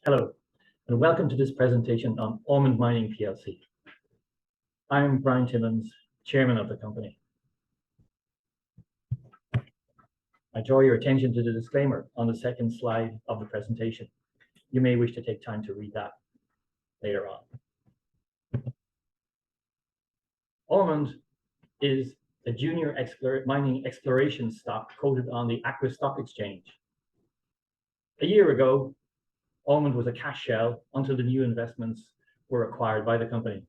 Hello, and welcome to this presentation on Ormonde Mining plc. I'm Brian Timmons, chairman of the company. I draw your attention to the disclaimer on the second slide of the presentation. You may wish to take time to read that later on. Ormonde is a junior mining exploration stock quoted on the AQUA Stock Exchange. A year ago, Ormonde was a cash shell until the new investments were acquired by the company.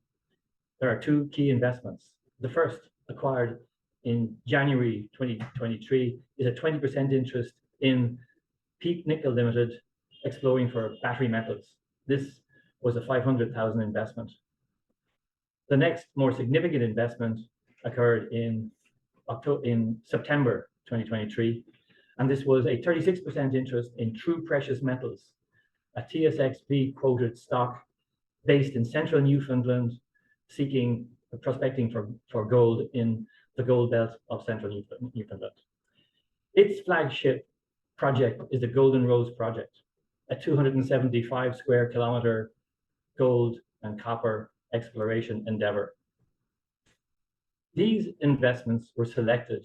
There are two key investments. The first, acquired in January 2023, is a 20% interest in Peak Nickel Limited, exploring for battery metals. This was a 500,000 investment. The next more significant investment occurred in September 2023, and this was a 36% interest in TRU Precious Metals, a TSXV quoted stock based in central Newfoundland, seeking prospecting for gold in the gold belt of central Newfoundland. Its flagship project is the Golden Rose project, a 275 square kilometer gold and copper exploration endeavor. These investments were selected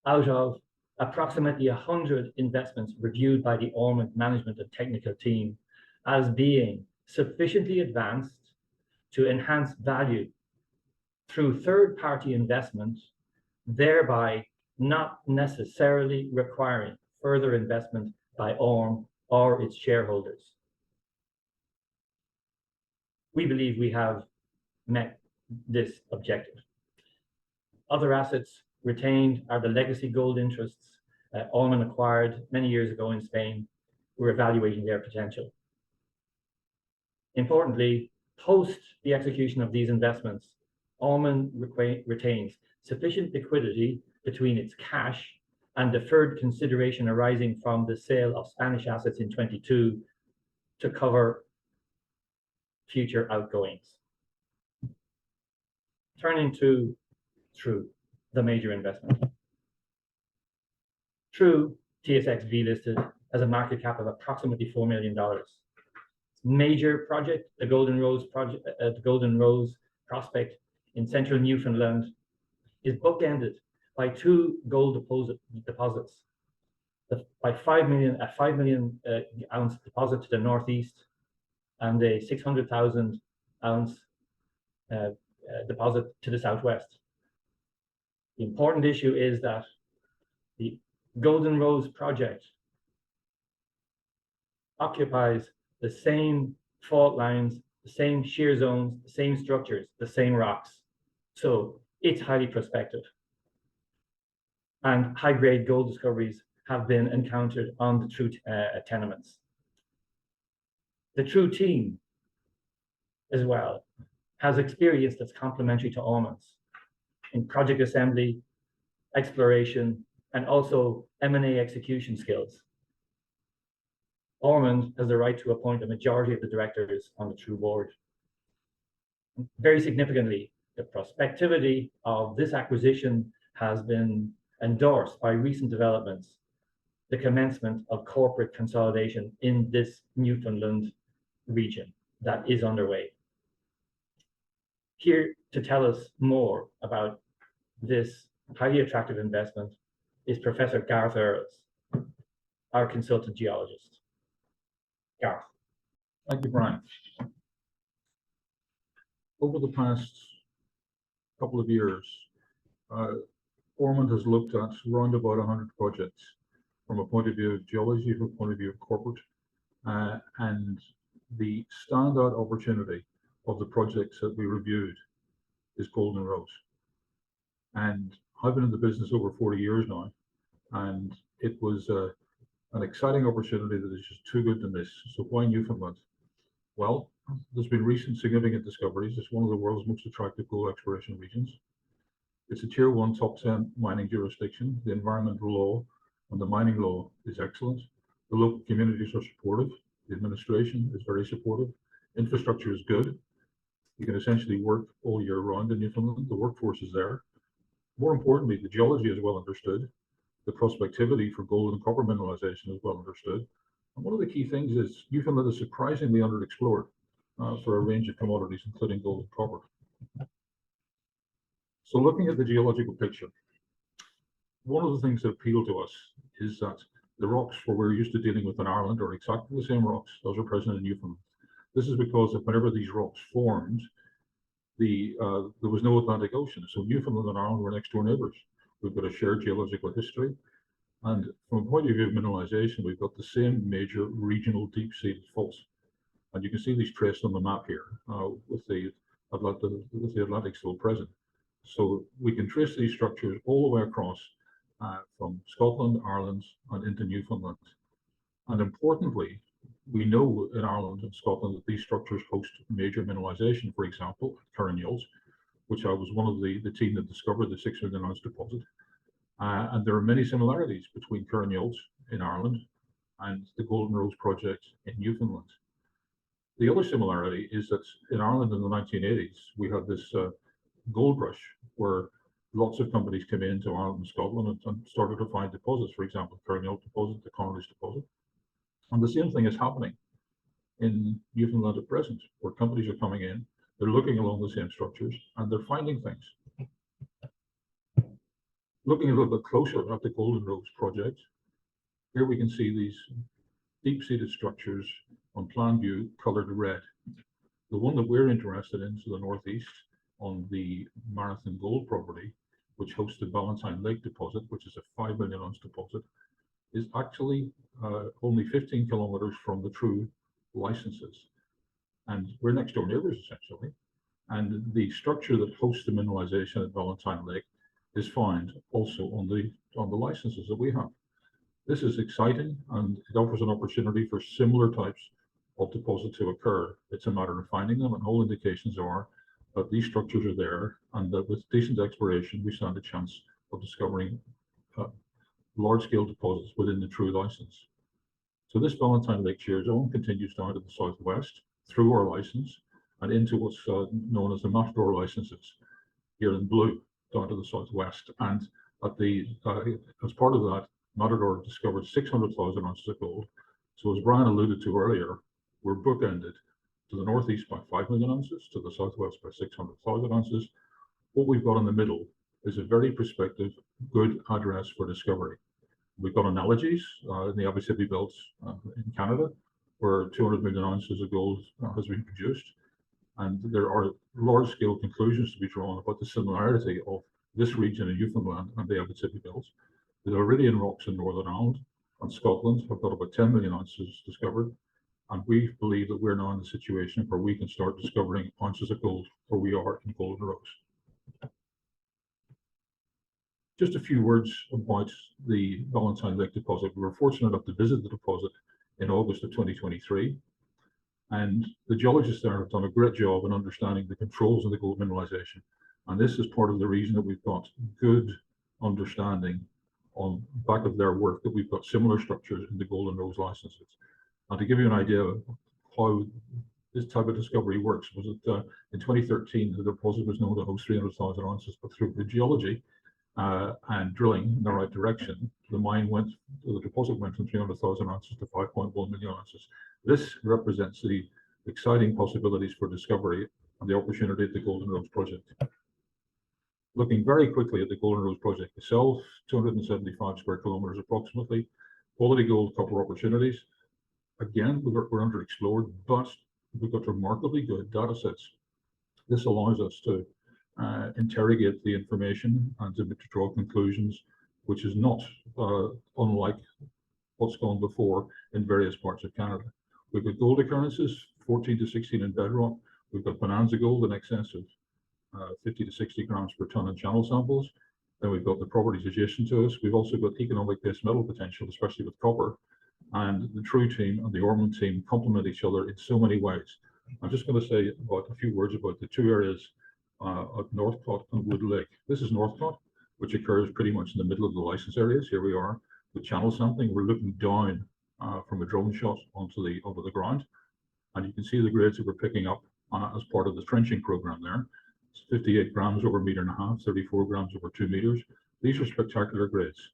out of approximately 100 investments reviewed by the Ormonde management and technical team as being sufficiently advanced to enhance value through third-party investment, thereby not necessarily requiring further investment by ORM or its shareholders. We believe we have met this objective. Other assets retained are the legacy gold interests Ormonde acquired many years ago in Spain. We're evaluating their potential. Importantly, post the execution of these investments, Ormonde retains sufficient liquidity between its cash and deferred consideration arising from the sale of Spanish assets in 22 to cover future outgoings. Turning to TRU, the major investment. TRU, TSXV listed, has a market cap of approximately $4 million. Major project, the Golden Rose project, the Golden Rose prospect in central Newfoundland, is bookended by two gold deposits. By 5 million ounce deposit to the northeast and a 600,000 ounce deposit to the southwest. The important issue is that the Golden Rose project occupies the same fault lines, the same shear zones, the same structures, the same rocks. So it's highly prospective. And high-grade gold discoveries have been encountered on the TRU tenements. The TRU team, as well, has experience that's complementary to Ormonde's in project assembly, exploration, and also M&A execution skills. Ormonde has the right to appoint a majority of the directors on the TRU board. Very significantly, the prospectivity of this acquisition has been endorsed by recent developments, the commencement of corporate consolidation in this Newfoundland region that is underway. Here to tell us more about this highly attractive investment is Professor Garth Earls, our consultant geologist. Garth. Thank you, Brian. Over the past couple of years, Ormonde has looked at around about 100 projects from a point of view of geology, from a point of view of corporate, and the standout opportunity of the projects that we reviewed is Golden Rose. And I've been in the business over 40 years now, and it was an exciting opportunity that is just too good to miss. So why Newfoundland? Well, there's been recent significant discoveries. It's one of the world's most attractive gold exploration regions. It's a tier 1 top 10 mining jurisdiction. The environmental law and the mining law is excellent. The local communities are supportive. The administration is very supportive. Infrastructure is good. You can essentially work all year round in Newfoundland. The workforce is there. More importantly, the geology is well understood. The prospectivity for gold and copper mineralization is well understood. And one of the key things is Newfoundland is surprisingly underexplored for a range of commodities, including gold and copper. So looking at the geological picture, one of the things that appeal to us is that the rocks where we're used to dealing with in Ireland are exactly the same rocks as are present in Newfoundland. This is because whenever these rocks formed, there was no Atlantic Ocean. So Newfoundland and Ireland were next door neighbours. We've got a shared geological history. And from a point of view of mineralization, we've got the same major regional deep-seated faults. And you can see these traced on the map here with the Atlantic still present. So we can trace these structures all the way across from Scotland, Ireland, and into Newfoundland. And importantly, we know in Ireland and Scotland that these structures host major mineralization, for example, at Carignan, which I was one of the team that discovered the 6 million ounce deposit. And there are many similarities between Carignan in Ireland and the Golden Rose project in Newfoundland. The other similarity is that in Ireland in the 1980s, we had this gold rush where lots of companies came into Ireland and Scotland and started to find deposits, for example, Carignan deposit, the Connolly's deposit. And the same thing is happening in Newfoundland at present, where companies are coming in, they're looking along the same structures, and they're finding things. Looking a little bit closer at the Golden Rose project, here we can see these deep-seated structures on plan view colored red. The one that we're interested in to the northeast on the Marathon Gold property, which hosts the Valentine Lake deposit, which is a 5 million ounce deposit, is actually only 15 kilometers from the TRU licenses. And we're next door neighbors essentially. And the structure that hosts the mineralization at Valentine Lake is found also on the licenses that we have. This is exciting, and it offers an opportunity for similar types of deposit to occur. It's a matter of finding them, and all indications are that these structures are there, and that with decent exploration, we stand a chance of discovering large-scale deposits within the TRU license. So this Valentine Lake shear zone continues down to the southwest through our license and into what's known as the Matador licenses here in blue down to the southwest. And at as part of that, Matador discovered 600,000 ounces of gold. So as Brian alluded to earlier, we're bookended to the northeast by 5 million ounces, to the southwest by 600,000 ounces. What we've got in the middle is a very prospective, good address for discovery. We've got analogies in the Abitibi belts in Canada, where 200 million ounces of gold has been produced. And there are large-scale conclusions to be drawn about the similarity of this region in Newfoundland and the Abitibi belts. The Iridian rocks in Northern Ireland and Scotland have got about 10 million ounces discovered. And we believe that we're now in the situation where we can start discovering ounces of gold where we are in Golden Rose. Just a few words about the Valentine Lake deposit. We were fortunate enough to visit the deposit in August of 2023. And the geologists there have done a great job in understanding the controls of the gold mineralization. And this is part of the reason that we've got good understanding on the back of their work, that we've got similar structures in the Golden Rose licenses. And to give you an idea of how this type of discovery works, was that in 2013, the deposit was known to host 300,000 ounces, but through the geology and drilling in the right direction, the deposit went from 300,000 ounces to 5.1 million ounces. This represents the exciting possibilities for discovery and the opportunity at the Golden Rose project. Looking very quickly at the Golden Rose project itself, 275 square kilometers approximately, quality gold copper opportunities. Again, we're underexplored, but we've got remarkably good data sets. This allows us to interrogate the information and to draw conclusions, which is not unlike what's gone before in various parts of Canada. We've got gold occurrences, 14 to 16 in bedrock. We've got bonanza gold in excess of 50 to 60 grams per ton in channel samples. Then we've got the properties adjacent to us. We've also got economic base metal potential, especially with copper. And the TRU team and the Ormonde team complement each other in so many ways. I'm just going to say about a few words about the two areas of Northcott and Wood Lake. This is Northcott, which occurs pretty much in the middle of the license areas. Here we are with channel sampling. We're looking down from a drone shot onto the ground, and you can see the grades that we're picking up as part of the trenching program there. It's 58 grams over 1.5 meters, 34 grams over 2 meters. These are spectacular grades.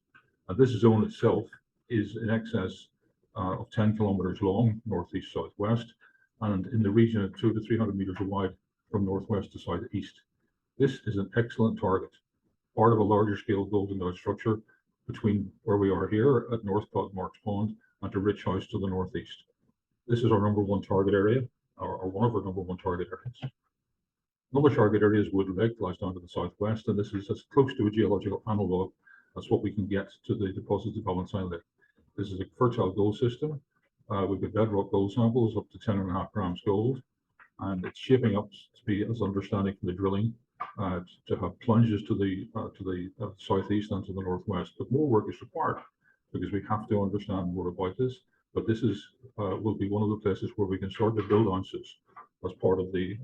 And this zone itself is in excess of 10 kilometers long, northeast, southwest, and in the region of 200 to 300 meters wide from northwest to southeast. This is an excellent target, part of a larger scale gold endowed structure between where we are here at North Marks Pond and to Rich House to the northeast. This is our number one target area, or one of our number one target areas. Another target area is Wood Lake, lies down to the southwest, and this is as close to a geological analog as what we can get to the deposits of Valentine Lake. This is a fertile gold system. We've got bedrock gold samples up to 10.5 grams gold, and it's shaping up to be, as understanding from the drilling, to have plunges to the southeast and to the northwest. But more work is required because we have to understand more about this. But this is will be one of the places where we can start to build ounces as part of the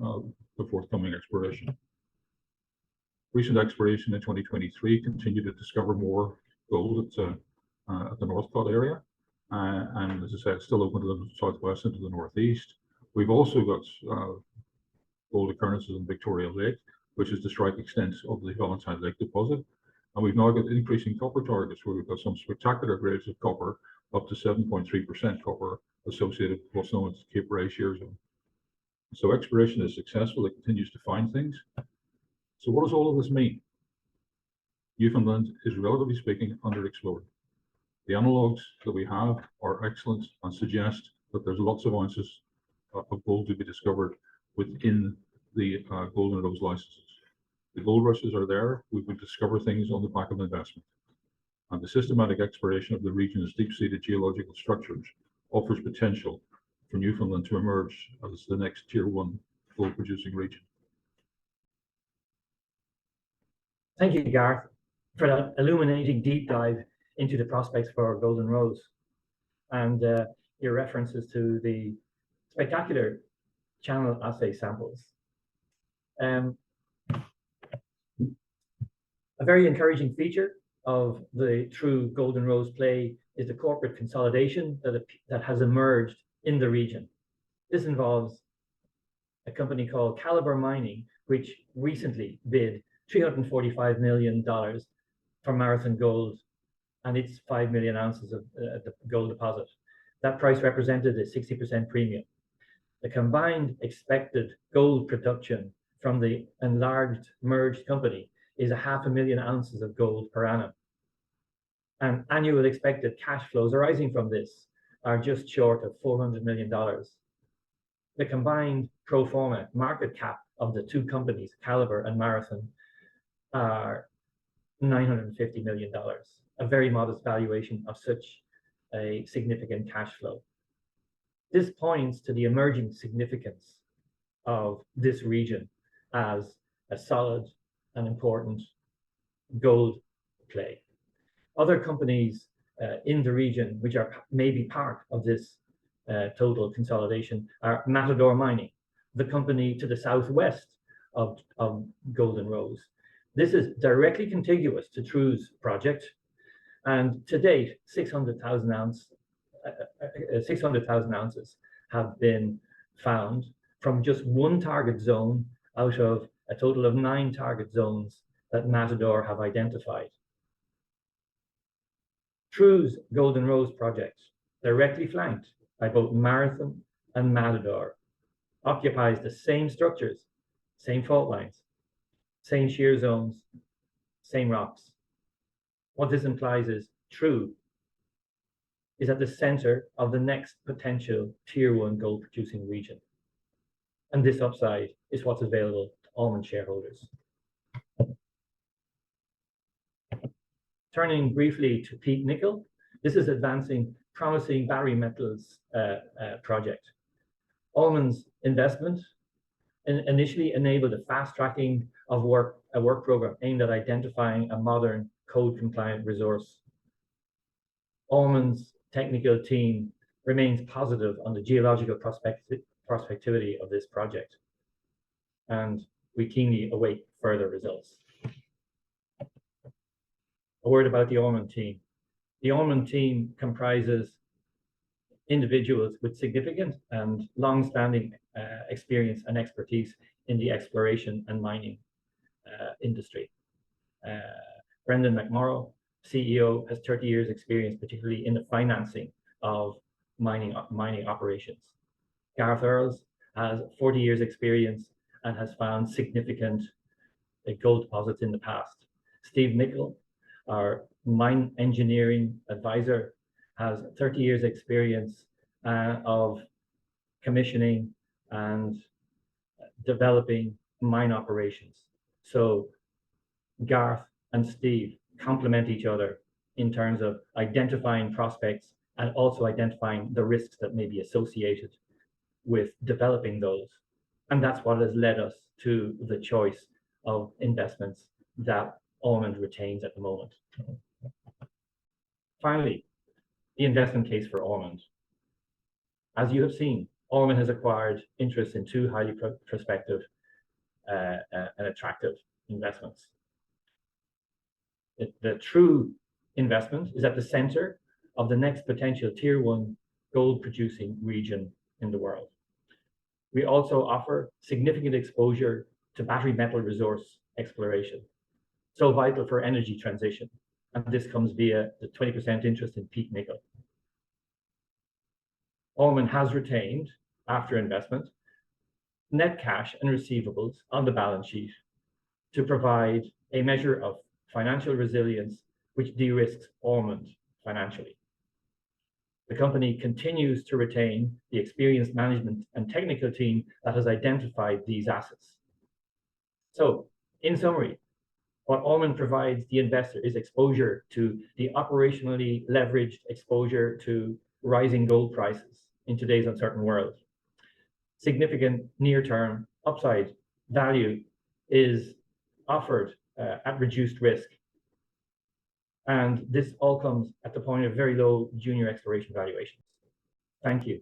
forthcoming exploration. Recent exploration in 2023 continued to discover more gold at the Northcott area. And as I said, it's still open to the southwest and to the northeast. We've also got gold occurrences in Victoria Lake, which is the strike extent of the Valentine Lake deposit. And we've now got increasing copper targets where we've got some spectacular grades of copper, up to 7.3% copper associated with what's known as Cape Ray Shear Zone. So exploration is successful, it continues to find things. So what does all of this mean? Newfoundland is, relatively speaking, underexplored. The analogues that we have are excellent and suggest that there's lots of ounces of gold to be discovered within the Golden Rose licenses. The gold rushes are there. We would discover things on the back of investment. And the systematic exploration of the region's deep-seated geological structures offers potential for Newfoundland to emerge as the next Tier 1 gold-producing region. Thank you, Garth, for that illuminating deep dive into the prospects for Golden Rose and your references to the spectacular channel assay samples. A very encouraging feature of the TRU Golden Rose play is the corporate consolidation that has emerged in the region. This involves a company called Calibre Mining, which recently bid $345 million for Marathon Gold and its 5 million ounces of the gold deposit. That price represented a 60% premium. The combined expected gold production from the enlarged merged company is 500,000 ounces of gold per annum. And annual expected cash flows arising from this are just short of $400 million. The combined pro forma market cap of the two companies, Calibre and Marathon, are $950 million, a very modest valuation of such a significant cash flow. This points to the emerging significance of this region as a solid and important gold play. Other companies in the region, which are maybe part of this total consolidation, are Matador Mining, the company to the southwest of Golden Rose. This is directly contiguous to TRU's project, and to date, 600,000 ounces have been found from just one target zone out of a total of 9 target zones that Matador have identified. TRU's Golden Rose project, directly flanked by both Marathon and Matador, occupies the same structures, same fault lines, same shear zones, same rocks. What this implies is TRU is at the center of the next potential Tier 1 gold producing region. And this upside is what's available to Ormonde shareholders. Turning briefly to Peak Nickel, this is advancing promising battery metals project. Ormonde's investment initially enabled a fast tracking of a work program aimed at identifying a modern code compliant resource. Ormonde's technical team remains positive on the geological prospectivity of this project, and we keenly await further results. A word about the Ormonde team. The Ormonde team comprises individuals with significant and long-standing experience and expertise in the exploration and mining industry. Brendan McMorrow, CEO, has 30 years experience, particularly in the financing of mining operations. Garth Earls has 40 years experience and has found significant gold deposits in the past. Steve Nickel, our mine engineering advisor, has 30 years experience of commissioning and developing mine operations. So Garth and Steve complement each other in terms of identifying prospects and also identifying the risks that may be associated with developing those. And that's what has led us to the choice of investments that Ormonde retains at the moment. Finally, the investment case for Ormonde. As you have seen, Ormonde has acquired interest in two highly prospective and attractive investments. The TRU investment is at the center of the next potential Tier 1 gold producing region in the world. We also offer significant exposure to battery metal resource exploration, so vital for energy transition. And this comes via the 20% interest in peak nickel. Ormonde has retained, after investment, net cash and receivables on the balance sheet to provide a measure of financial resilience which de-risks Ormonde financially. The company continues to retain the experienced management and technical team that has identified these assets. So, in summary, what Ormonde provides the investor is exposure to the operationally leveraged exposure to rising gold prices in today's uncertain world. Significant near-term upside value is offered at reduced risk. And this all comes at the point of very low junior exploration valuations. Thank you.